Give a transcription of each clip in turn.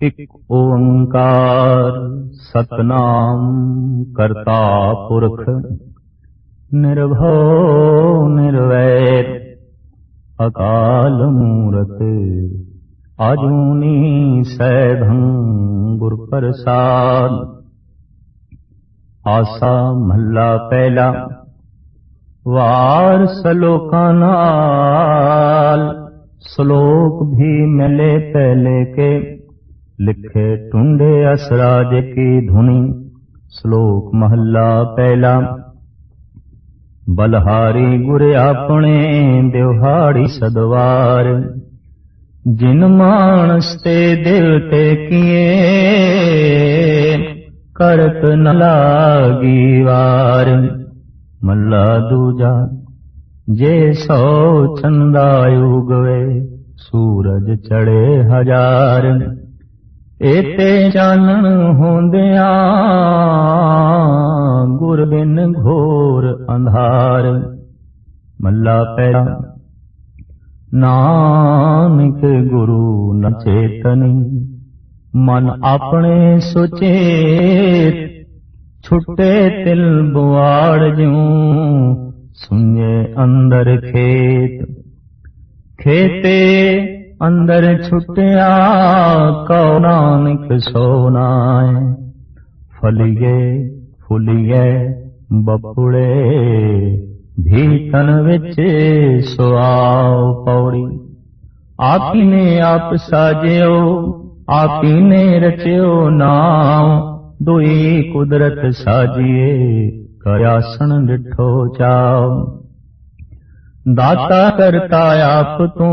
इक ओंकार सतनाम करता पुरख निर्भव निर्वैर अकाल मूरत आजूनी सैभं गुर प्रसाद। आसा महला पहला वार सलोका नाल श्लोक भी मिले पहले के लिखे टूंडे असराज की धुनी। श्लोक महला पहला बलहारी गुरे अपने दिहाड़ी सदवार जिन मानस ते दिल ते किए करत न लागी वार। मल्ला दूजा जे सौ चंदा उगवे सूरज चढ़े हजार एते चानन होंदिया गुर बिन घोर अंधार। मल्ला पहला नानक गुरु न चेतनी मन अपने सुचेत छुटे तिल बुआड़ ज्यों सुने अंदर खेत। खेते अंदर छुटिया कौ नानक सोनाए फलिए फुलिए बपुड़े भी तन विच सुआओ पौड़ी। आपी ने आप साजियो आपी ने रचियो नाम दुई कुदरत साजिए कयासन डिठो चाओ। दाता करता आप तू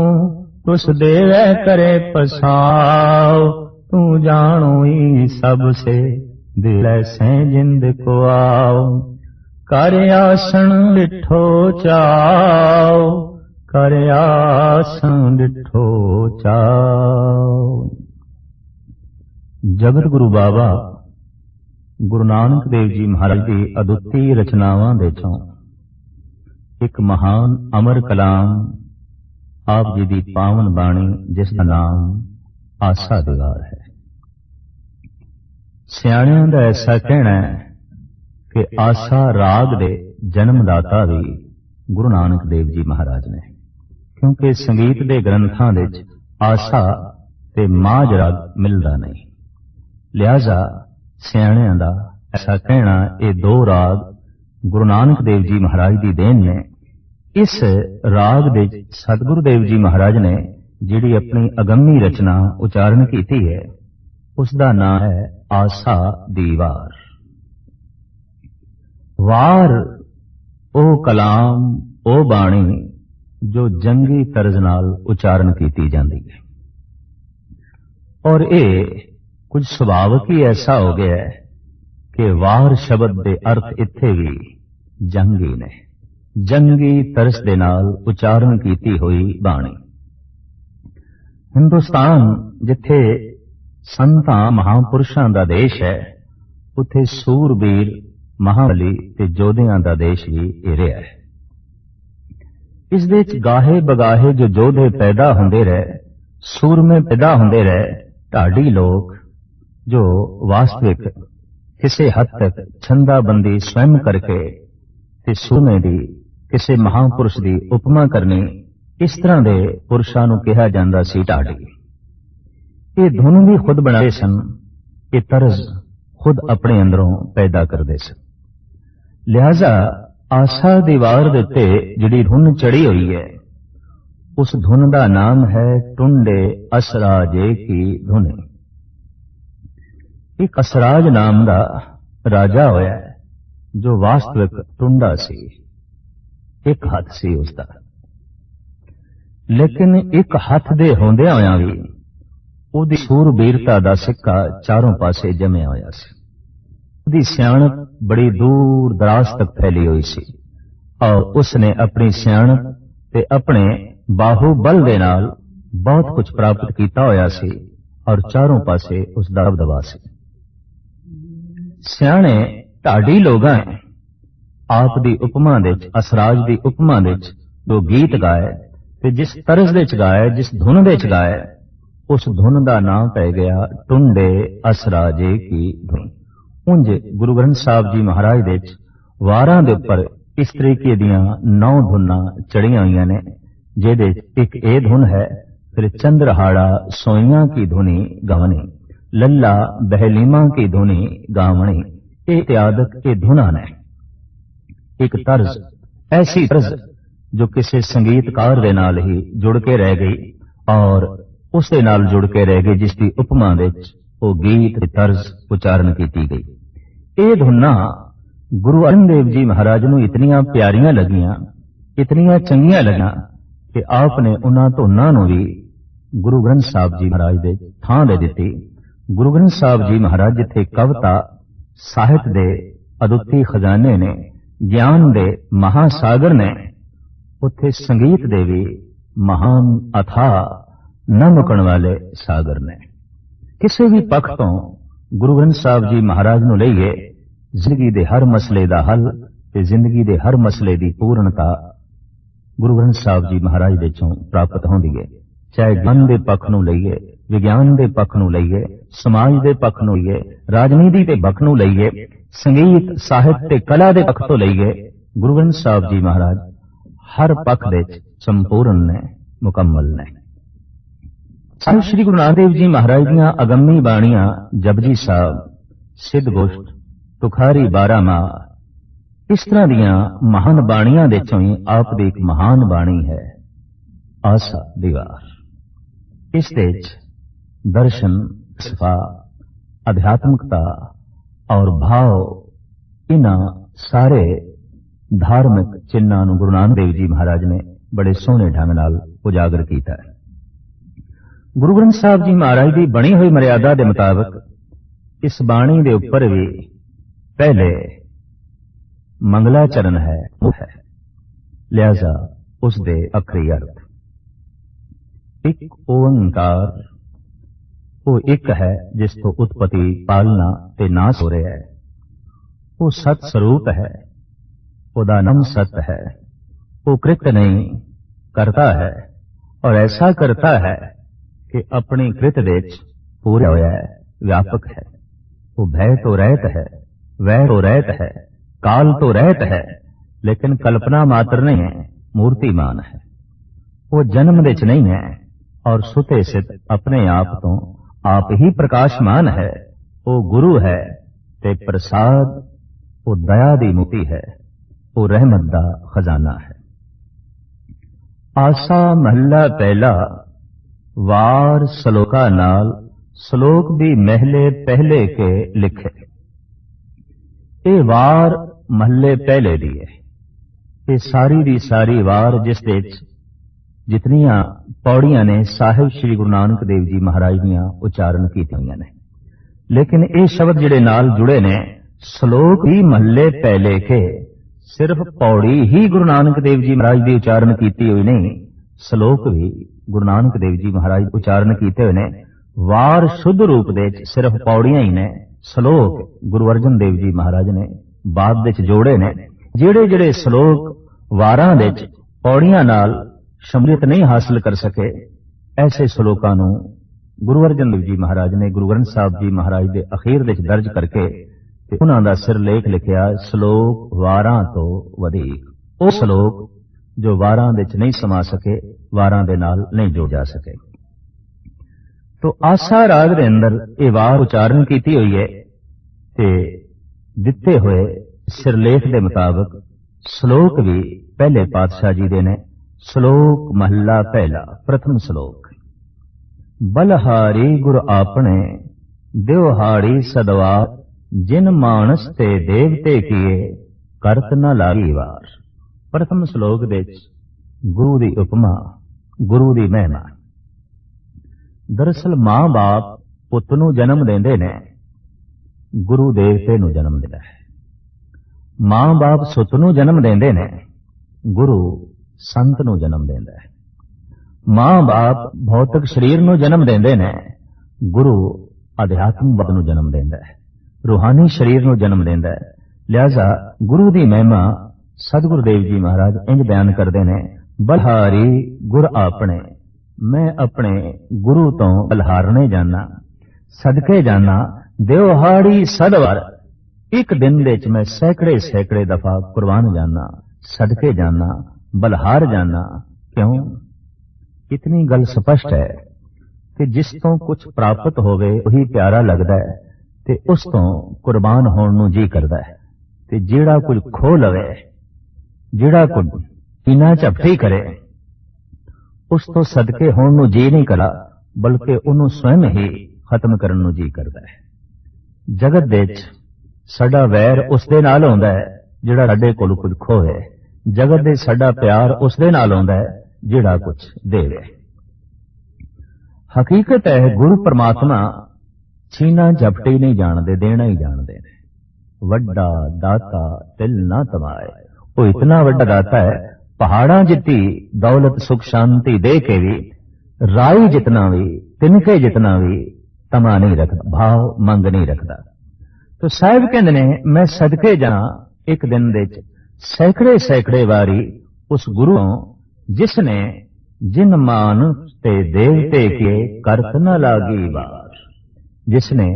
तुस देवे करे पसाओ तू जानो ही सबसे दिल से जिंद को आओ। कर आसन डिठो चाओ कर आसन डिठो चाओ। जगत गुरु बाबा गुरु नानक देव जी महाराज की अदुੱਤੀ रचनावां दे चों एक महान अमर कलाम आप जी की पावन बाणी जिसका नाम आसा दीवार है। सियाणियां दा ऐसा कहना है कि आसा राग दे जन्मदाता भी गुरु नानक देव जी महाराज ने, क्योंकि संगीत के ग्रंथां दे आसा ते माज राग मिलदा नहीं। लिहाजा सियाणियां दा ऐसा कहना ये दो राग गुरु नानक देव जी महाराज की देन ने। इस राग दे सतगुरु देव जी महाराज ने जिहड़ी अपनी अगम्मी रचना उचारण की है उसका नाम है आसा दीवार। वार ओ कलाम ओ बाणी जो जंगी तर्ज नाल उचारण की जाती है और ये कुछ सुभावक ही ऐसा हो गया है कि वार शब्द के अर्थ इत्थे भी जंगी ने। जंगी तरस दे नाल उचारण की हुई बाणी। हिंदुस्तान जिथे संतां महापुरुषां दा देश है उथे सूरबीर महाबली ते जोधियां दा देश भी ये रहा है। इस दे च गाहे बगाहे जो जोधे पैदा हुंदे रहे सूरमे पैदा हुंदे रहे ढाडी लोग जो वास्तविक किसी हद तक छंदाबंदी स्वयं करके ते सूरमे दी किसी महापुरुष की उपमा करनी इस तरह के पुरुषों को कहा जाता सी ढाडी। ये धुन भी खुद बनाते सन, ये तर्ज खुद अपने अंदरों पैदा करते सन। लिहाजा आसा दीवार दे उत्ते जिहड़ी धुन चढ़ी हुई है उस धुन का नाम है टुंडे असराजे की धुन। एक असराज नाम का राजा होया जो वास्तविक टुंडा सी, एक हाथ सी उसका, लेकिन एक हाथ दे होंदे होया भी उहदी सूरबीरता दा सिक्का चारों पासे जमया होया सी। उहदी सियाणप बड़ी दूर दराज तक फैली हुई सी और उसने अपनी सियाणप ते अपने बाहुबल दे नाल बहुत कुछ प्राप्त किया होया सी और चारों पासे उसदा दबदबा सी। सियाणे ढाडी लोगां आप दी उपमा दे असराज दी उपमा दे जो गीत गाए ते जिस तरज दे गाए जिस धुन दे गाए उस धुन का नाम पै गया टुंडे असराजे की धुन। उंज गुरु ग्रंथ साहब जी महाराज दे वारां दे उपर इस तरीके दियां 9 धुनां चढ़ियां हुई ने, जिहदे एक ये धुन है, फिर चंद्रहाड़ा सोइयां की धुनी गावनी, लल्ला बहलीमा की धुनी गावनी, ये इत्यादक ये धुना ने। एक तर्ज, ऐसी तर्ज जो किसी संगीतकार दे नाल ही जुड़ के रह गई और उस दे नाल जुड़ के रह गई जिसकी उपमा विच वो गीत की तर्ज उचारण की गई। ये धुना गुरु अर्जन देव जी महाराज नूं इतनियां प्यारियां लगियां, इतनियां चंगियां लगियां कि आपने उन्हां धुनां नूं भी गुरु ग्रंथ साहब जी महाराज दे थां दे दित्ती। गुरु ग्रंथ साहब जी महाराज जिथे कविता साहित्य दे अदुੱਤੀ खजाने ने, ज्ञान दे महासागर ने, उत्थे संगीत दे भी महान अथाह न मुकण वाले सागर ने। किसी भी पक्ष तो गुरु ग्रंथ साहब जी महाराज नूं लईए जिंदगी दे हर मसले दा हल ते जिंदगी दे हर मसले दी पूर्णता गुरु ग्रंथ साहब जी महाराज दे चों प्राप्त होंदी है। चाहे ज्ञान दे पक्ष नूं लईए, विज्ञान दे पक्ष नूं लईए, समाज दे पक्ष नूं लईए, राजनीति दे पक्ष नूं लईए, संगीत साहित्य ते कला दे पक्ष तो लईए, गुरु ग्रंथ साहब जी महाराज हर पक्ष दे संपूर्ण ने, मुकम्मल ने। साहिब श्री गुरु नानक देव जी महाराज दीयां अगम्मी बाणियां जपजी साहब, सिद्ध गोष्ठ, तुखारी 12 माह, इस तरह दीयां महान बाणियां दे चों ही आप दी एक महान बाणी है आसा दीवार। इस दे दर्शन, सफा, अध्यात्मकता और भाव, इन्हां सारे धार्मिक चिन्हां नूं गुरु नानक देव जी महाराज ने बड़े सोहने ढंग नाल उजागर कीता है। गुरु ग्रंथ साहब जी महाराज की बनी हुई मर्यादा के मुताबिक इस बाणी के उपर भी पहले मंगलाचरण है, लिहाजा उसके अखरी अर्थ एक ओंकार, वो एक है जिस तो उत्पत्ति, पालना ते नाश हो रहा है। वो सत स्वरूप है, उदा नाम सत है। वो कृत नहीं करता है और ऐसा करता है कि अपनी कृत देच पूरा होया है, व्यापक है। वो भय तो रहत है, वह तो रहत है, काल तो रहत है, लेकिन कल्पना मात्र नहीं है, मूर्तिमान है। वो जन्म देच नहीं है और सुते सित अपने आप तो आप ही प्रकाशमान है। वो गुरु है ते प्रसाद, वो दया दी मुक्ति है, वो रहमत दा खजाना है। आसा महला पहला, वार सलोका नाल, सलोक भी महले पहले के लिखे। ये वार महले पहले दी है। ये सारी दी सारी वार जिस दे जितनियां पौड़ियां ने साहिब श्री गुरु नानक देव जी महाराज दियां उचारण कीतियां ने, लेकिन ये शब्द जिहड़े नाल जुड़े ने, सलोक ही महले पहले के, सिर्फ पौड़ी ही गुरु नानक देव जी महाराज की उचारण कीती हुई नहीं, सलोक भी गुरु नानक देव जी महाराज उचारण कीते हुए ने। वार शुद्ध रूप दे सिर्फ पौड़ियां ही ने, सलोक गुरु अर्जन देव जी महाराज ने बाद विच जोड़े ने। जेड़े जेड़े सलोक वारां दे पौड़ियां नाल शमूलियत नहीं हासिल कर सके, ऐसे सलोकां नूं गुरु अर्जन देव जी महाराज ने गुरु ग्रंथ साहब जी महाराज के अखीर विच दर्ज करके उन्हां दा सिरलेख लिखिया, सलोक वारां तो वधीक। वो सलोक जो वारां विच नहीं समा सके, वारां दे नाल नहीं जोड़ जा सके। तो आसा राग दे अंदर ये वार उचारण कीती हुई है ते दिते हुए सिरलेख दे मुताबिक सलोक भी पहले पातशाह जी दे ने। सलोक महला पहला, प्रथम सलोक। बलहारी गुर आपने देवहाड़ी सदवार, जिन मानस ते देवते किए करत न लागी वार। प्रथम श्लोक दे गुरु दी उपमा, गुरु दी महिमा। दरअसल मां बाप पुत नूं जन्म देंदे ने, गुरु देवते नूं जन्म दिंदा है। मां बाप सुत नूं जन्म देंदे ने, गुरु संत नूं जन्म देंदा है। मां बाप भौतिक शरीर नूं जन्म देंदे ने, गुरु अध्यात्मवाद नूं जन्म देंदा है, रूहानी शरीर नूं जन्म देंदा है। लिहाजा गुरु दी महिमा सतगुरु देव जी महाराज इंज बयान करते हैं, बलहारी गुर आपने, मैं अपने गुरु तो बलहारने जाना, सदके जाना, दिहाड़ी सदवार एक दिन दे च मैं सैकड़े सैकड़े दफा कुर्बान जाना, सदके जाना, बलहार जाना। क्यों? इतनी गल स्पष्ट है कि जिस तो कुछ प्राप्त होवे वही प्यारा लगदा है ते उस तो कुर्बान होण नूं जी करदा है, ते जेड़ा कुछ खो लवे, जेड़ा कुछ इना झपटी करे, उस तो सदके होण नूं जी नहीं करा, बल्कि उन्होंने स्वयं ही खत्म करन नूं जी करदा है। जगत दे च साडा वैर उस दे नाल होंदा है जेड़ा साडे कोल कुछ खोए, जगत दे साडा प्यार उस दे नाल होंदा है जेड़ा कुछ देवे। हकीकत है गुरु परमात्मा छीना झपटी नहीं जानते, देना ही जानते हैं। वड्डा दाता तिल ना तमाए, वो इतना वड्डा दाता है, पहाड़ा जितनी दौलत सुख शांति दे के भी राई जितना भी तिनके जितना भी तमा नहीं रखता, भाव मंग नहीं रखता। तो साहिब कहते ने मैं सदके जा एक दिन दे सैकड़े सैकड़े वारी उस गुरु जिसने जिन मान ते देवते के करत न लागी बार, जिसने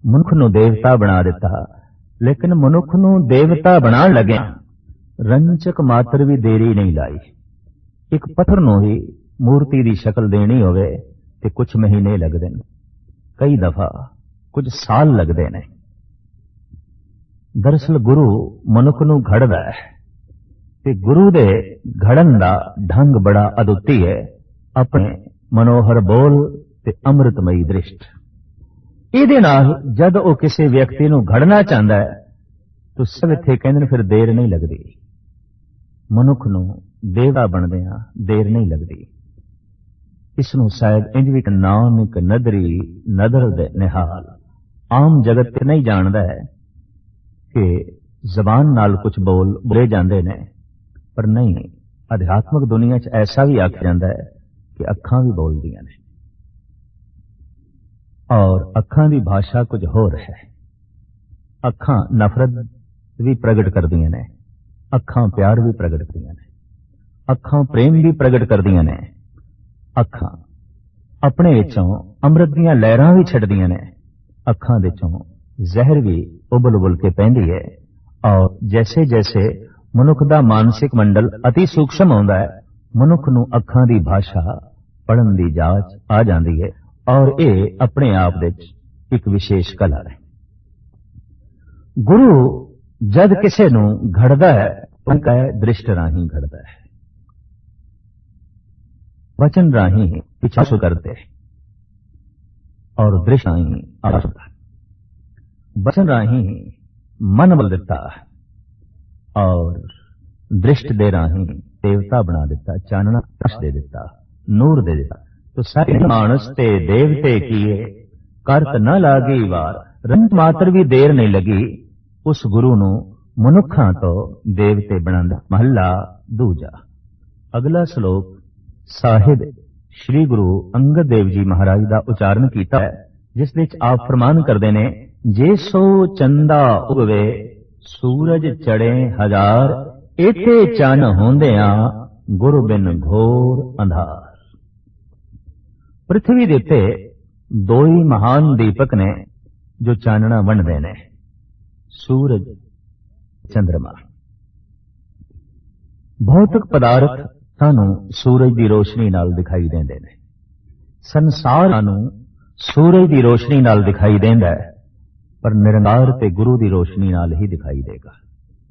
मनुख नूं देवता बना दिता, लेकिन मनुख नूं देवता बना लग्या रंचक मात्र भी देरी नहीं लाई। एक पत्थर नूं ही मूर्ति की शक्ल देनी होवे ते कुछ महीने लगते हैं, कई दफा कुछ साल लगते हैं। दरअसल गुरु मनुख नूं घड़दा है ते गुरु दे घड़न दा ढंग बड़ा अदुੱਤੀ है, अपने मनोहर बोल ते अमृतमयी दृष्ट। इहदे नाल जद वो किसी व्यक्ति नूं घड़ना चाहता है तो सब इत्थे कहंदे फिर देर नहीं लगती, मनुख नूं देवता बनदिआं देर नहीं लगती। इसनूं शायद इंज भी नानक नदरी नदर दे निहाल, आम जगत नहीं जानता है कि जबान नाल कुछ बोले जाते ने, पर नहीं, अध्यात्मक दुनिया च ऐसा भी आख्या जाता है कि अखां भी बोलदियां ने, और अखां की भाषा कुछ होर है। अखां नफरत भी प्रगट करदियां ने, अखां प्यार भी प्रगट करदियां ने, अखां प्रेम भी प्रगट करदियां ने, अखां अपने विचों अमृत दीआं लहरां भी छड्डदियां ने, अखां विचों जहर भी उबल उबल के पैंदी है। और जैसे जैसे मनुख दा मानसिक मंडल अति सूक्ष्म होंदा है, मनुख नूं अखां दी भाषा पढ़न दी जाच आ जाती है, और ये अपने आप दे एक विशेष कला है। गुरु जद किसे नूं घड़दा है उनका दृष्ट राही घड़दा है, वचन राही पिछासु करते और दृष्ट राही आसुता, वचन राही मन बल दिता और दृष्ट दे राही देवता बना दिता, चानना प्रकाश दे दिता, नूर दे दिता। तो सारे मानस ते देवते किए करत न लागी वार, रंग मात्र भी देर नहीं लगी उस गुरु नूं मनुखा तो देवते बनांदा। महला दूजा। अगला श्लोक साहिब श्री गुरु अंगद देव जी महाराज का उच्चारण किया है, जिस विच आप फरमान करते ने, जे सो चंदा उगवे सूरज चढ़े हजार, इथे चन होंदिया गुरु बिन घोर अंधार। पृथ्वी दे उत्ते दो ही महान दीपक ने जो चानना वंडदे ने, सूरज चंद्रमा। भौतिक पदार्थ सानू सूरज की रोशनी नाल दिखाई देंदे ने, संसार सानू सूरज की रोशनी नाल दिखाई देंदा है, पर निरंकार ते गुरु की रोशनी नाल ही दिखाई देगा,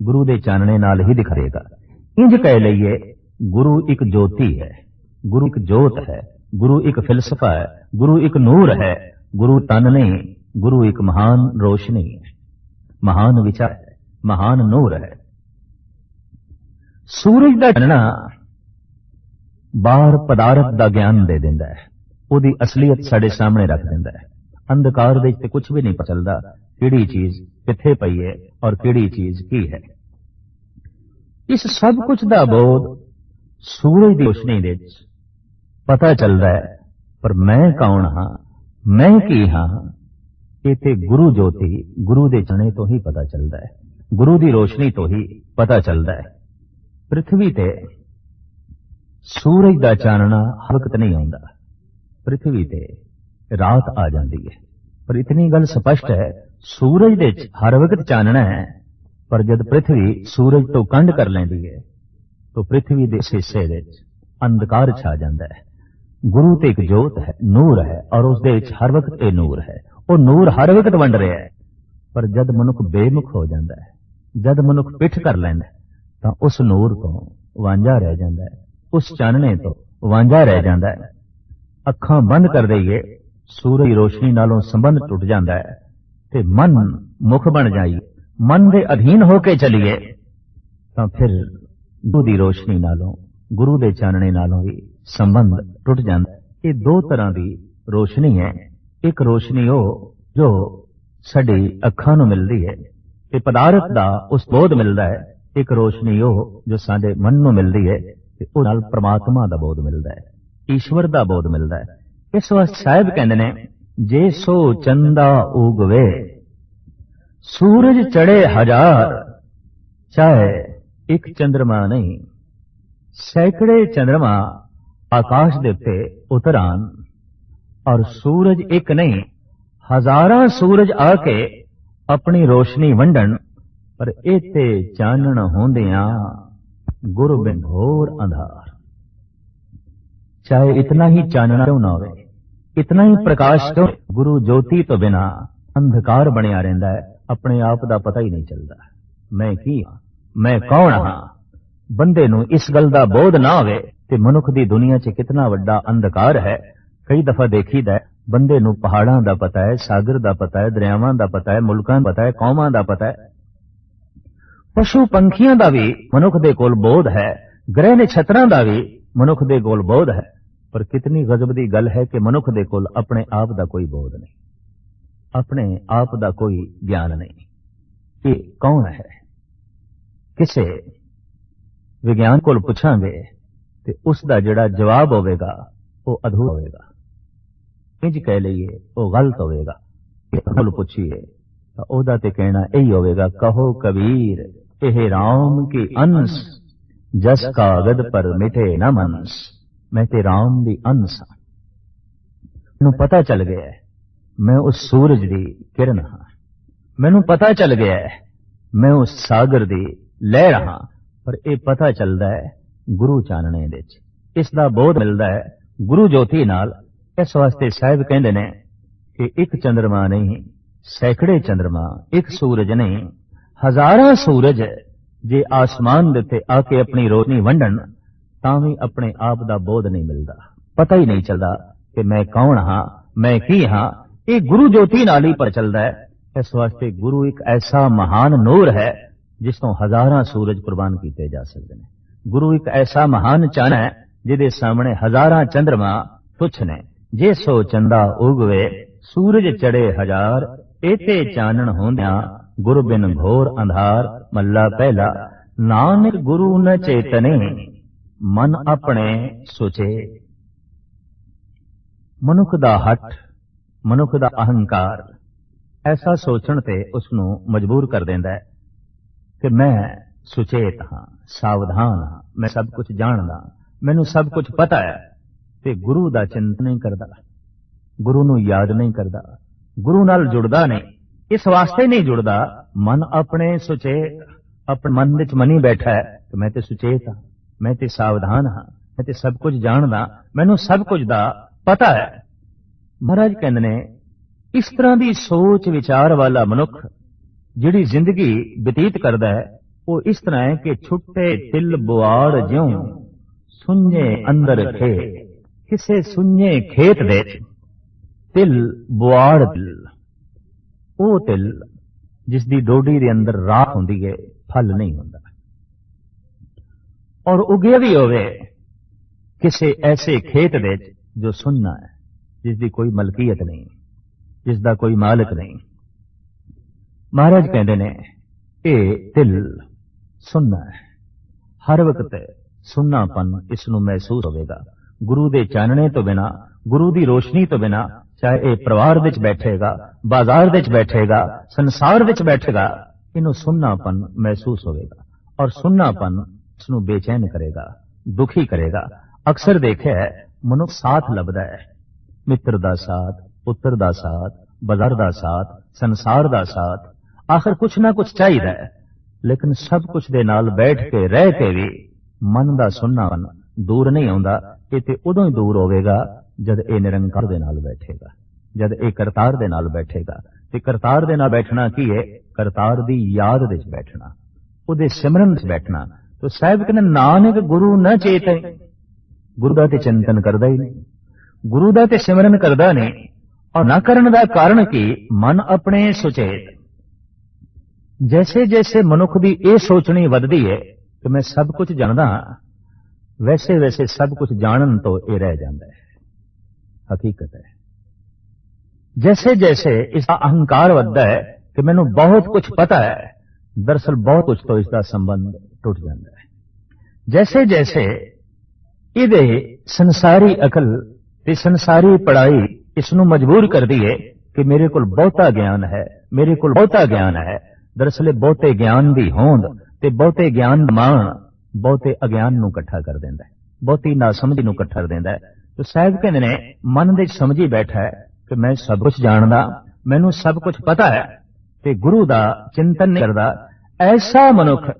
गुरु के चानने नाल ही दिखाएगा। इंज कह लईए गुरु एक ज्योति है, गुरु एक जोत है, गुरु एक फिलसफा है, गुरु एक नूर है, गुरु तन नहीं, गुरु एक महान रोशनी है, महान विचार है, महान नूर है। सूरज का चानना बाहर पदार्थ का ज्ञान दे देंदा है, उसकी असलियत साडे सामने रख देंदा है। अंधकार दे विच कुछ भी नहीं पता चलता किहड़ी चीज किथे पई है और किहड़ी चीज की है। इस सब कुछ का बोध सूरज की रोशनी दे विच पता चलता है, पर मैं कौन हाँ, मैं की हाँ, ये ते गुरु ज्योति गुरु के चने तो ही पता चलता है, गुरु की रोशनी तो ही पता चलता है। पृथ्वी ते सूरज का चानना हर वक्त नहीं आता, पृथ्वी ते रात आ जाती है। पर इतनी गल स्पष्ट है, सूरज दे हर वक्त चानना है, पर जब पृथ्वी सूरज तो कंढ कर लेंदी है तो पृथ्वी दे हिस्से विच अंधकार छा जाता है। गुरु ते एक जोत है, नूर है, और उस दे विच हर वक्त ये नूर है। वो नूर हर वक्त वंड रहा है, पर जद मनुख बेमुख हो जाता है, जद मनुख पिठ कर लैंदा तो उस नूर तो वांझा रह जाता है, उस चानने तो वांझा रह जाता है। अखां बंद कर दईए, सूरज की रोशनी नालों संबंध टुट जाता है, ते मन मुख बन जाइए, मन दे अधीन होके चलिए तो फिर गुरु दी रोशनी नालों, गुरु दे चानने नालों भी संबंध टुट जाता है। ये दो तरह की रोशनी है। एक रोशनी हो जो साडी अखां नूं मिलदी है, ते पदार्थ दा उस बोध मिलता है। एक रोशनी हो जो साडे मन नूं मिलदी है, ते उस नाल परमात्मा दा बोध मिलता है, ईश्वर दा बोध मिलता है। इस वास्ते साहिब कहंदे ने, जे सो चंदा उगवे सूरज चढ़े हजार, चाहे एक चंद्रमा नहीं सैकड़े चंद्रमा आकाश दे उत्ते उतर आन, और सूरज एक नहीं हजारां सूरज आके अपनी रोशनी वंडन, पर इते चानण होंदियां गुरु बिन होर अंधार। चाहे इतना ही चानना क्यों ना हो, इतना ही प्रकाश क्यों, गुरु ज्योति तो बिना अंधकार बनिया रहिंदा है। अपने आप दा पता ही नहीं चलता, मैं की हां, मैं कौन हां। बंदे नूं इस गल दा बोध ना होवे ते मनुख दी दुनिया च कितना वड्डा अंधकार है। कई दफा देखीदा है, बंदे नूं पहाड़ां दा पता है, सागर दा पता है, दरियावां दा पता है, मुल्कां दा पता है, कौमां दा पता है, पशु पंखियां दा भी मनुख दे कोल बोध है, ग्रह नक्षत्रां दा भी मनुख दे कोल बोध है। पर कितनी गजब दी गल है कि मनुख दे कोल अपने आप दा कोई बोध नहीं, अपने आप दा कोई ज्ञान नहीं। ये कौन है? किसे विज्ञान कोल पुछांगे ते उसदा जिहड़ा जवाब होवेगा वो अधूरा होवेगा, इंज कह लईए वो गलत होवेगा। कोल पुछिए तो ओदा ते कहना यही होवेगा, कहो कबीर एह राम की अंश, जस कागद पर मिटे न मनस। मैं ते राम दी अंश हां, मैनूं पता चल गया है मैं उस सूरज दी किरण हां, मैनूं पता चल गया है मैं उस सागर दी लहर हां। पर यह पता चलता है गुरु चानने दे विच, इसदा बोध मिलता है गुरु ज्योति नाल। इस वास्ते साहिब कहंदे ने कि एक चंद्रमा नहीं सैकड़े चंद्रमा, एक सूरज नहीं हजारां सूरज जे आसमान दे उत्ते आके अपनी रोशनी वंडन तां भी अपने आप दा बोध नहीं मिलता, पता ही नहीं चलता कि मैं कौन हां, मैं की हां। ये गुरु ज्योति नाल ही पर चलता है। इस वास्ते गुरु एक ऐसा महान नूर है जिसों हजारां सूरज कुर्बान किए जा सकते हैं। गुरु एक ऐसा महान चन है जिहदे सामने हजारां चंद्रमा तुच्छ ने। जे सो चंदा उगवे सूरज चढ़े हजार, एते चानण होंदियां गुरु बिन घोर अंधार। मल्ला पहला, नानक गुरु न चेतने मन अपने सोचे। मनुख दा हट, मनुख दा अहंकार ऐसा सोचण ते उसनू मजबूर कर देंदा है कि मैं सुचेत हां, सावधान हां, मैं सब कुछ जानदा, मैनू सब कुछ पता है। ते गुरु दा चिंतन नहीं करदा, गुरु नू याद नहीं करदा, गुरु नाल जुड़दा नहीं। इस वास्ते नहीं जुड़दा, मन अपने सुचेत, अपने मन विच मनी बैठा है कि मैं ते सुचेत हां, मैं ते सावधान हां, मैं ते सब कुछ जानदा, मैनू सब कुछ दा पता है। महाराज कहंदे ने इस तरह की सोच विचार वाला मनुख जिहड़ी जिंदगी बतीत करदा है वो इस तरह है कि छुट्टे तिल बुआड़ ज्यों सुन्ने अंदर खे। किसे सुन्ने खेत दे तिल बुआड़ तिल, वो तिल जिसदी डोडी दे अंदर राख हुंदी है, फल नहीं हुंदा। और उगे भी होवे किसे ऐसे खेत दे जो सुन्ना है, जिसदी कोई मलकीयत नहीं, जिसदा कोई मालिक नहीं। महाराज कहते ने ये तिल सुनना है, हर वक्त सुन्नापन इसनू महसूस होगा। गुरु दे चानने तो बिना, गुरु दी रोशनी तो बिना, चाहे ये परिवार विच बैठेगा, बाजार विच बैठेगा, संसार विच बैठेगा, इनू सुन्नापन महसूस होगा। और सुन्नापन इसनू बेचैन करेगा, दुखी करेगा। ਅਕਸਰ ਦੇਖਿਆ ਮਨੁੱਖ ਸਾਥ ਲੱਭਦਾ ਹੈ, ਮਿੱਤਰ ਦਾ ਸਾਥ, ਪੁੱਤਰ ਦਾ ਸਾਥ, ਬਾਜ਼ਾਰ ਦਾ ਸਾਥ, ਸੰਸਾਰ ਦਾ ਸਾਥ, ਆਖਰ ਕੁਛ ਨਾ ਕੁਛ ਚਾਹੀਦਾ ਹੈ। ਲੇਕਿਨ ਸਭ ਕੁਛ ਦੇ ਨਾਲ ਬੈਠ ਕੇ ਰਹਿ ਕੇ ਵੀ ਮਨ ਦਾ ਸੁੰਨਾਪਨ ਦੂਰ ਨਹੀਂ ਆਉਂਦਾ। ਇਹ ਤੇ ਉਦੋਂ ਹੀ ਦੂਰ ਹੋਵੇਗਾ ਜਦ ਇਹ ਨਿਰੰਕਾਰ ਦੇ ਨਾਲ ਬੈਠੇਗਾ, ਜਦ ਇਹ ਕਰਤਾਰ ਦੇ ਨਾਲ ਬੈਠੇਗਾ। ਤੇ ਕਰਤਾਰ ਦੇ ਨਾਲ ਬੈਠਣਾ ਕੀ ਹੈ? ਕਰਤਾਰ ਦੀ ਯਾਦ ਵਿੱਚ ਬੈਠਣਾ, ਉਹਦੇ ਸਿਮਰਨ ਵਿੱਚ ਬੈਠਣਾ। ਤੋ ਸਾਹਿਬ ਕਹਿੰਦੇ ਨਾਨਕ ਗੁਰੂ ਨਾ ਚੇਤੈ, ਗੁਰੂ ਦਾ ਤੇ ਚਿੰਤਨ ਕਰਦਾ ਹੀ ਨਹੀਂ, ਗੁਰੂ ਦਾ ਤੇ ਸਿਮਰਨ ਕਰਦਾ ਨਹੀਂ। ਔਰ ਨਾ ਕਰਨ ਦਾ ਕਾਰਨ ਕੀ? ਮਨ ਆਪਣੇ ਸੁਚੇਤ। ਜੈਸੇ ਜੈਸੇ ਮਨੁੱਖ ਦੀ ਇਹ ਸੋਚਣੀ ਵੱਧਦੀ ਹੈ ਕਿ ਮੈਂ ਸਭ ਕੁਝ ਜਾਣਦਾ ਹਾਂ, ਵੈਸੇ ਵੈਸੇ ਸਭ ਕੁਝ ਜਾਣਨ ਤੋਂ ਇਹ ਰਹਿ ਜਾਂਦਾ ਹੈ। ਹਕੀਕਤ ਹੈ, ਜੈਸੇ ਜੈਸੇ ਇਸ ਦਾ ਅਹੰਕਾਰ ਵੱਧਦਾ ਹੈ ਕਿ ਮੈਨੂੰ ਬਹੁਤ ਕੁਝ ਪਤਾ ਹੈ, ਦਰਅਸਲ ਬਹੁਤ ਕੁਝ ਤੋਂ ਇਸ ਦਾ ਸੰਬੰਧ ਟੁੱਟ ਜਾਂਦਾ ਹੈ। ਜੈਸੇ ਜੈਸੇ ਇਹਦੇ ਸੰਸਾਰੀ ਅਕਲ ਤੇ ਸੰਸਾਰੀ ਪੜ੍ਹਾਈ ਇਸ ਨੂੰ ਮਜਬੂਰ ਕਰਦੀ ਹੈ ਕਿ ਮੇਰੇ ਕੋਲ ਬਹੁਤਾ ਗਿਆਨ ਹੈ, ਮੇਰੇ ਕੋਲ ਬਹੁਤਾ ਗਿਆਨ ਹੈ। ਦਰਅਸਲ ਬਹੁਤੇ ਗਿਆਨ ਦੀ ਹੋਂਦ ਤੇ ਬਹੁਤੇ ਗਿਆਨ ਦਾ ਮਾਣ ਬਹੁਤੇ ਅਗਿਆਨ ਨੂੰ ਇਕੱਠਾ ਕਰ ਦਿੰਦਾ ਹੈ, ਬਹੁਤੀ ਨਾਸਮਝੀ ਨੂੰ ਇਕੱਠਾ ਕਰ ਦਿੰਦਾ ਹੈ। ਤੇ ਸਾਹਿਬ ਕਹਿੰਦੇ ਨੇ ਮਨ ਦੇ ਸਮਝੀ ਬੈਠਾ ਹੈ ਕਿ ਮੈਂ ਸਭ ਕੁਝ ਜਾਣਦਾ, ਮੈਨੂੰ ਸਭ ਕੁਝ ਪਤਾ ਹੈ, ਤੇ ਗੁਰੂ ਦਾ ਚਿੰਤਨ ਨਹੀਂ ਕਰਦਾ। ਐਸਾ ਮਨੁੱਖ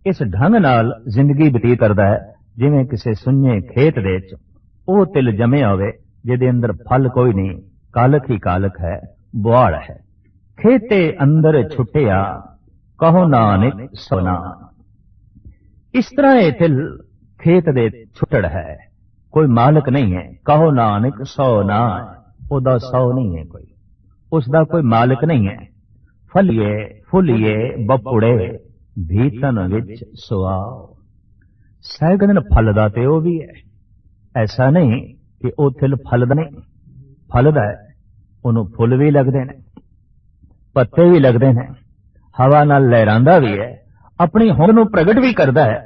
ਇਸ ਢੰਗ ਨਾਲ ਜ਼ਿੰਦਗੀ ਬਤੀਤ ਕਰਦਾ ਹੈ ਜਿਵੇਂ ਕਿਸੇ ਸੁੰਨੇ ਖੇਤ ਦੇ ਵਿੱਚ ਉਹ ਤਿਲ ਜਮਿਆ ਹੋਵੇ ਜਿਹਦੇ ਅੰਦਰ ਫਲ ਕੋਈ ਨਹੀਂ, ਕਾਲਕ ਹੀ ਕਾਲਕ ਹੈ, ਬੁਆੜ ਹੈ। ਖੇਤੇ ਅੰਦਰ ਛੁੱਟਿਆ ਕਹੋ ਨਾਨਕ ਸੋਨਾ। ਇਸ ਤਰ੍ਹਾਂ ਇਹ ਤਿਲ ਖੇਤ ਦੇ ਛੁੱਟੜ ਹੈ, ਕੋਈ ਮਾਲਕ ਨਹੀਂ ਹੈ। ਕਹੋ ਨਾਨਕ ਸੋਨਾ, ਉਹਦਾ ਸੌ ਨਹੀਂ ਹੈ ਕੋਈ, ਉਸ ਦਾ ਕੋਈ ਮਾਲਕ ਨਹੀਂ ਹੈ। ਫਲੀਏ ਫੁੱਲੀਏ ਬਪੁੜੇ ਭੀਤਨ ਵਿੱਚ ਸੁਆਓ। ਸਾਹਿਬ ਕਹਿੰਦੇ ਨੇ ਫਲ ਦਾ ਤੇ ਉਹ ਵੀ ਹੈ, ਐਸਾ ਨਹੀਂ ਕਿ ਉਹ ਤਿਲ ਫਲਦਾ ਨਹੀਂ, ਫਲਦਾ ਹੈ। ਉਹਨੂੰ ਫੁੱਲ ਵੀ ਲੱਗਦੇ ਨੇ, ਪੱਤੇ ਵੀ ਲੱਗਦੇ ਨੇ, ਹਵਾ ਨਾਲ ਲਹਿਰਾਂਦਾ ਵੀ ਹੈ, ਆਪਣੀ ਹੋਂਦ ਨੂੰ ਪ੍ਰਗਟ ਵੀ ਕਰਦਾ ਹੈ।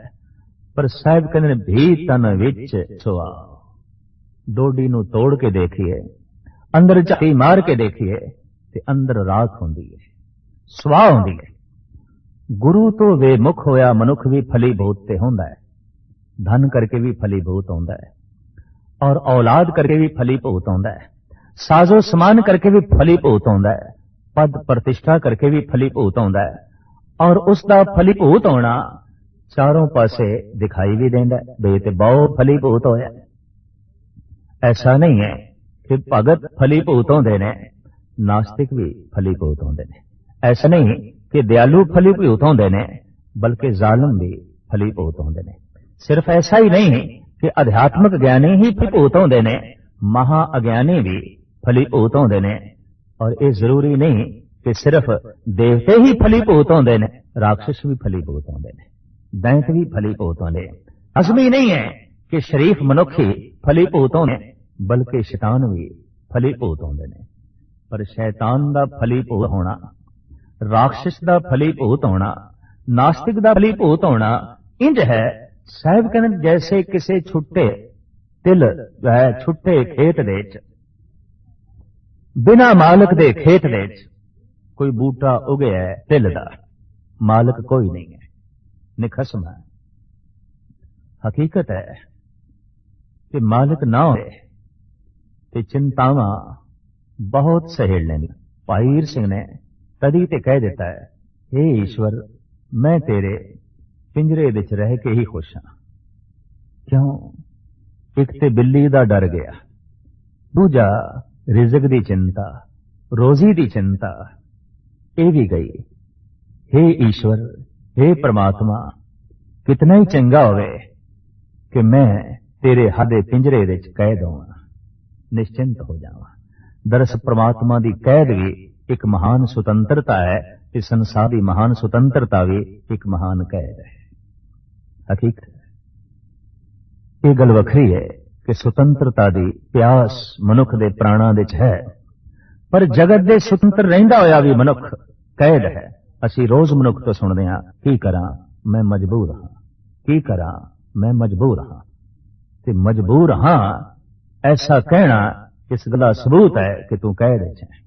ਪਰ ਸਾਹਿਬ ਕਹਿੰਦੇ ਨੇ ਭੀਤਨ ਵਿੱਚ ਸੁਆਓ। ਡੋਡੀ ਨੂੰ ਤੋੜ ਕੇ ਦੇਖੀਏ, ਅੰਦਰ ਝਾਤੀ ਮਾਰ ਕੇ ਦੇਖੀਏ ਤੇ ਅੰਦਰ ਰਾਖ ਹੁੰਦੀ ਹੈ, ਸਵਾਹ ਹੁੰਦੀ ਹੈ। ਗੁਰੂ ਤੋਂ ਬੇਮੁਖ ਹੋਇਆ ਮਨੁੱਖ ਵੀ ਫਲੀਭੂਤ ਤੇ ਹੁੰਦਾ ਹੈ, ਧਨ ਕਰਕੇ ਵੀ ਫਲੀਭੂਤ ਹੁੰਦਾ ਹੈ, ਔਰ ਔਲਾਦ ਕਰਕੇ ਵੀ ਫਲੀਭੂਤ ਹੁੰਦਾ ਹੈ, ਸਾਜ਼ੋ ਸਮਾਨ ਕਰਕੇ ਵੀ ਫਲੀਭੂਤ ਹੁੰਦਾ ਹੈ, ਪਦ ਪ੍ਰਤਿਸ਼ਠਾ ਕਰਕੇ ਵੀ ਫਲੀਭੂਤ ਹੁੰਦਾ ਹੈ। ਔਰ ਉਸ ਦਾ ਫਲੀਭੂਤ ਹੋਣਾ ਚਾਰੋਂ ਪਾਸੇ ਦਿਖਾਈ ਵੀ ਦਿੰਦਾ ਹੈ, ਬਈ ਤੇ ਬਹੁਤ ਫਲੀਭੂਤ ਹੋਇਆ। ਐਸਾ ਨਹੀਂ ਹੈ ਕਿ ਭਗਤ ਫਲੀਭੂਤ ਹੁੰਦੇ ਨੇ, ਨਾਸਤਿਕ ਵੀ ਫਲੀਭੂਤ ਹੁੰਦੇ ਨੇ। ਐਸਾ ਨਹੀਂ ਕਿ ਦਿਆਲੂ ਫਲੀਭੂਤ ਹੁੰਦੇ ਨੇ, ਬਲਕਿ ਜ਼ਾਲਮ ਵੀ ਫਲੀਭੂਤ ਹੁੰਦੇ ਨੇ। ਸਿਰਫ ਐਸਾ ਹੀ ਨਹੀਂ ਕਿ ਅਧਿਆਤਮਕ ਗਿਆਨੀ ਹੀ ਫਲੀਭੂਤ ਹੁੰਦੇ ਨੇ, ਮਹਾ ਅਗਿਆਨੀ ਵੀ ਫਲੀਭੂਤ ਹੁੰਦੇ ਨੇ। ਔਰ ਇਹ ਜ਼ਰੂਰੀ ਨਹੀਂ ਕਿ ਸਿਰਫ ਦੇਵਤੇ ਹੀ ਫਲੀਭੂਤ ਹੁੰਦੇ ਨੇ, ਰਾਖਸ਼ ਵੀ ਫਲੀਭੂਤ ਹੁੰਦੇ ਨੇ, ਦੈਂਤ ਵੀ ਫਲੀਭੂਤ ਹੁੰਦੇ ਨੇ। ਅਜ਼ਮੀ ਨਹੀਂ ਹੈ ਕਿ ਸ਼ਰੀਫ ਮਨੁੱਖ ਹੀ ਫਲੀਭੂਤ ਹੁੰਦੇ ਨੇ, ਬਲਕਿ ਸ਼ੈਤਾਨ ਵੀ ਫਲੀਭੂਤ ਹੁੰਦੇ ਨੇ। ਪਰ ਸ਼ੈਤਾਨ ਦਾ ਫਲੀਭੂਤ ਹੋਣਾ, ਰਾਖਸ਼ ਦਾ ਫਲੀਭੂਤ ਹੋਣਾ, ਨਾਸਤਿਕ ਦਾ ਫਲੀਭੂਤ ਹੋਣਾ ਇੰਜ ਹੈ। ਸਾਹਿਬ ਕਹਿੰਦੇ ਜੈਸੇ ਕਿਸੇ ਛੁੱਟੇ ਤਿਲ ਹੈ, ਛੁੱਟੇ ਖੇਤ ਦੇ ਵਿੱਚ, ਬਿਨਾਂ ਮਾਲਕ ਦੇ ਖੇਤ ਦੇ ਵਿੱਚ ਕੋਈ ਬੂਟਾ ਉਗਿਆ ਹੈ ਤਿਲ ਦਾ, ਮਾਲਕ ਕੋਈ ਨਹੀਂ ਹੈ, ਨਿਖਸਮ ਹੈ। ਹਕੀਕਤ ਹੈ ਕਿ ਮਾਲਕ ਨਾ ਹੋਵੇ ਤੇ ਚਿੰਤਾਵਾਂ ਬਹੁਤ ਸਹਿੜ ਲੈਂਦੀਆਂ। ਭਾਈ ਹੀਰ ਸਿੰਘ ਨੇ ਤਦੀ ਤੇ ਕਹਿ ਦਿੱਤਾ ਹੈ, ਹੇ ਈਸ਼ਵਰ ਮੈਂ ਤੇਰੇ ਪਿੰਜਰੇ ਵਿੱਚ ਰਹਿ ਕੇ ਹੀ ਖੁਸ਼ ਹਾਂ। ਕਿਉਂ? ਇੱਕ ਤੇ ਬਿੱਲੀ ਦਾ ਡਰ ਗਿਆ, ਦੂਜਾ ਰਿਜ਼ਕ ਦੀ ਚਿੰਤਾ, ਰੋਜ਼ੀ ਦੀ ਚਿੰਤਾ ਇਹ ਵੀ ਗਈ। ਹੇ ਈਸ਼ਵਰ, ਹੇ ਪ੍ਰਮਾਤਮਾ, ਕਿਤਨਾ ਹੀ ਚੰਗਾ ਹੋਵੇ ਕਿ ਮੈਂ ਤੇਰੇ ਹੱਥ ਦੇ ਪਿੰਜਰੇ ਵਿੱਚ ਕੈਦ ਹੋਵਾਂ, ਨਿਸ਼ਚਿੰਤ ਹੋ ਜਾਵਾਂ। ਦਰਅਸਲ ਪ੍ਰਮਾਤਮਾ ਦੀ ਕੈਦ ਵੀ ਇੱਕ ਮਹਾਨ ਸੁਤੰਤਰਤਾ ਹੈ, ਤੇ ਸੰਸਾਰ ਦੀ ਮਹਾਨ ਸੁਤੰਤਰਤਾ ਵੀ ਇੱਕ ਮਹਾਨ ਕੈਦ ਹੈ। ਹਕੀਕਤ ਇਹ ਗੱਲ ਵੱਖਰੀ ਹੈ ਕਿ ਸੁਤੰਤਰਤਾ ਦੀ ਪਿਆਸ ਮਨੁੱਖ ਦੇ ਪ੍ਰਾਣਾਂ ਵਿੱਚ ਹੈ, ਪਰ ਜਗਤ ਦੇ ਸੁਤੰਤਰ ਰਹਿੰਦਾ ਹੋਇਆ ਵੀ ਮਨੁੱਖ ਕੈਦ ਹੈ। ਅਸੀਂ ਰੋਜ਼ ਮਨੁੱਖ ਤੋਂ ਸੁਣਦੇ ਹਾਂ, ਕੀ ਕਰਾਂ ਮੈਂ ਮਜਬੂਰ ਹਾਂ, ਕੀ ਕਰਾਂ ਮੈਂ ਮਜਬੂਰ ਹਾਂ। ਤੇ ਮਜਬੂਰ ਹਾਂ ਐਸਾ ਕਹਿਣਾ ਇਸ ਗੱਲ ਦਾ ਸਬੂਤ ਹੈ ਕਿ ਤੂੰ ਕੈਦ ਵਿੱਚ ਹੈ,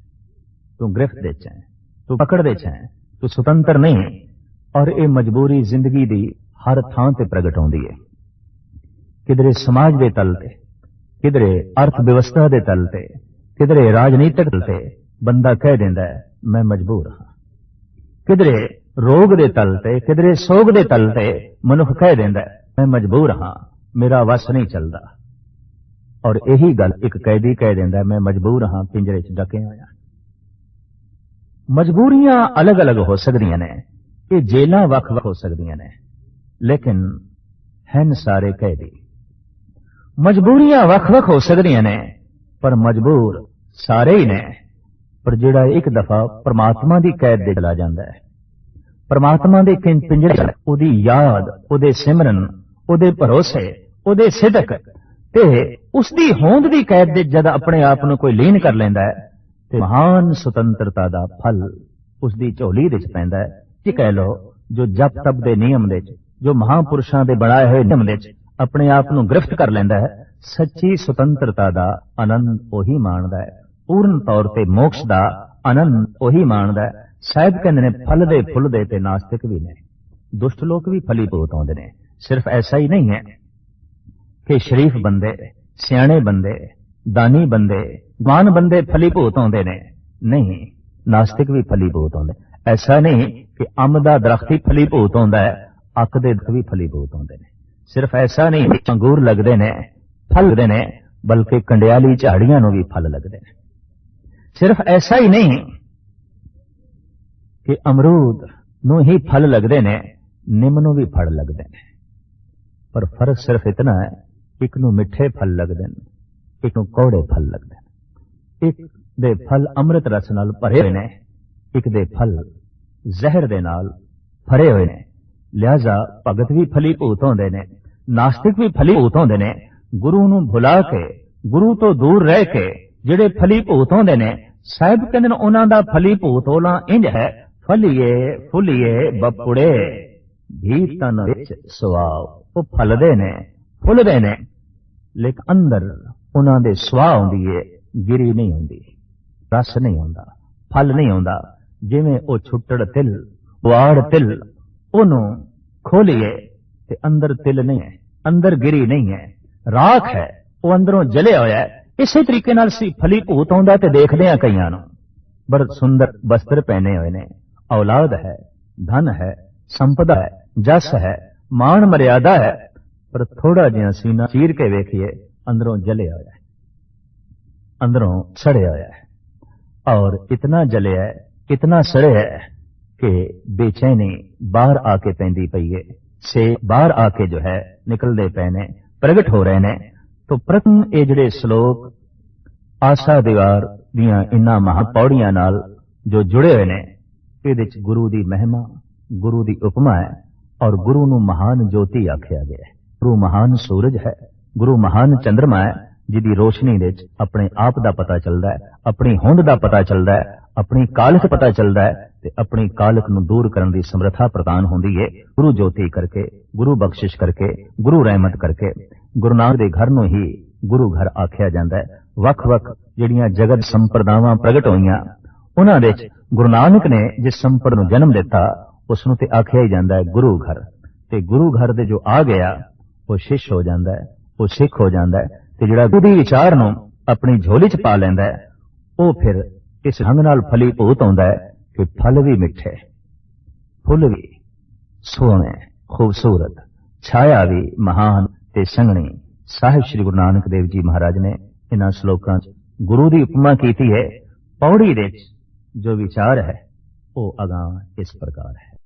ਤੂੰ ਗ੍ਰਿਫਤ ਵਿੱਚ ਹੈ, ਤੂੰ ਪਕੜ ਵਿੱਚ ਹੈ, ਤੂੰ ਸੁਤੰਤਰ ਨਹੀਂ। ਔਰ ਇਹ ਮਜਬੂਰੀ ਜ਼ਿੰਦਗੀ ਦੀ ਹਰ ਥਾਂ ਤੇ ਪ੍ਰਗਟ ਹੁੰਦੀ ਹੈ। किधरे समाज के तल ते, किधरे अर्थ व्यवस्था के तल ते, किधरे राजनीतिक तल ते बंदा कह देंदा है मैं मजबूर हाँ। किधरे रोग के तल ते, किधरे सोग के तल ते मनुख कह देंदा है मैं मजबूर हाँ, मेरा वस नहीं चलता। और यही गल एक कैदी कह देंदा है मैं मजबूर हाँ, पिंजरे च डके होया। मजबूरियां अलग अलग हो सकदियां ने, ये जेलां वख वख हो सकदियां ने, लेकिन हैं सारे कैदी। मजबूरियां वख वख हो सकदियां ने पर मजबूर सारे ही ने। पर जिहड़ा एक दफा परमात्मा की कैद दे चला जांदा है, परमात्मा दे पिंजरे ओदी याद, ओदे सिमरन, ओदे भरोसे, ओदे सिदक ते उसदी होंद दी कैद दे जद अपने आप नूं कोई लीन कर लैंदा है ते महान सुतंत्रता दा फल उसदी झोली दे च पैंदा है। कि कह लो जो जप तप दे नियम दे च, जो महापुरुषां दे बनाए हुए नियम दे च अपने आप नूं गिरफ्त कर लैंदा है, सच्ची सुतंत्रता दा आनंद ओही माणदा है। पूर्ण तौर ते मोक्ष दा आनंद ओही माणदा है। शायद कहंदे ने फल दे फुल दे ते नास्तिक भी ने, दुष्ट लोग भी फली भूत आउंदे ने। सिर्फ ऐसा ही नहीं है कि शरीफ बंदे, सियाणे बंदे, दानी बंदे, मान बंदे फली भूत आउंदे ने। नहीं, नास्तिक भी फली भूत आउंदे। ऐसा नहीं कि अंब दा दरख्त ही फली भूत आउंदा है, अक दे भी फली भूत आउंदे ने। सिर्फ ऐसा नहीं कि अंगूर लगदे ने, फल लगदे ने, बल्कि कंडियाली झाड़ियां नूं भी फल लगदे ने। सिर्फ ऐसा ही नहीं कि अमरूद नूं ही फल लगदे ने, निम नूं भी फल लगदे ने। पर फर्क सिर्फ इतना है, एक नूं मिठे फल लगदे ने, एक नूं कौड़े फल लगदे ने। एक दे फल अमृत रस नाल भरे हुए ने, एक दे फल जहर दे नाल भरे हुए ने। लिहाजा भगत भी फली भूत होंदे ने, नास्तिक भी फली भूत होंदे ने। गुरु नूं भुला के, गुरु तो दूर रह के जिहड़े फली भूत होंदे ने, साहिब कहंदे ने उन्हां दा फली भूत होना इंज है, फलिए फुलिए बपुड़े भी तन विच सुआओ। वो फलदे ने, फुलदे ने, लेकिन अंदर उन्हां दे सुआह हुंदी है, गिरी नहीं हुंदी, रस नहीं हुंदा, फल नहीं हुंदा। जिवें ओ छुट्टड़ तिल, वाड़ तिल, ओनू खोलिए ते अंदर तिल नहीं है, अंदर गिरी नहीं है, राख है, वो अंदरों जलिया होया है। इसे तरीके नाल सी फली भूत आउंदा ते देखदे आ कईयां नूं बड़े सुंदर वस्त्र पहने हुए ने, औलाद है, धन है, संपदा है, जस है, मान मर्यादा है, पर थोड़ा जिहा सीना चीर के वेखिए अंदरों जलिया होया है, अंदरों सड़िया होया है। और इतना जलिया है, इतना सड़िया है कि बेचैनी बाहर आके पैंदी पई है, से बाहर आके जो है निकलदे पए ने, प्रगट हो रहे ने। तो प्रथम ये जिहड़े श्लोक आशा दीवार दियां इन्हां महापौड़ियां नाल जो जुड़े हुए ने, इहदे च गुरु दी महिमा, गुरु दी उपमा है और गुरु नूं महान ज्योति आख्या गया है। गुरु महान सूरज है, गुरु महान चंद्रमा है, जिहदी रोशनी दे च अपने आप दा पता चलदा है, अपनी होंद दा पता चलदा है, अपनी कालख पता चलदा है ते अपनी कालख नूं दूर करन दी समर्था प्रदान होंदी है गुरु ज्योति करके, गुरु बख्शिश करके, गुरु रहमत करके। गुरु नानक दे घर नूं ही गुरु घर आख्या जांदा है। वख वख जिहड़ियां जगत संप्रदावां प्रगट होईयां, उन्हां दे च गुरु नानक ने जिस संपद नूं जन्म दिता उस नूं ते आख्या ही जांदा है गुरु घर। ते गुरु घर दे जो आ गया वो शिष्य हो जांदा है, वो सिख हो जांदा है। ते जिहड़ा गुरु दी विचार नूं अपनी झोली च पा लैंदा है, वो फिर इस ढंग नाल फली भूत आउंदा है कि फल भी मिठे, फुल भी सोहणे खूबसूरत, छाया भी महान ते संघनी। साहिब श्री गुरु नानक देव जी महाराज ने इन्हां श्लोकां च गुरु दी उपमा कीती है। पौड़ी दे जो विचार है वो अगां इस प्रकार है।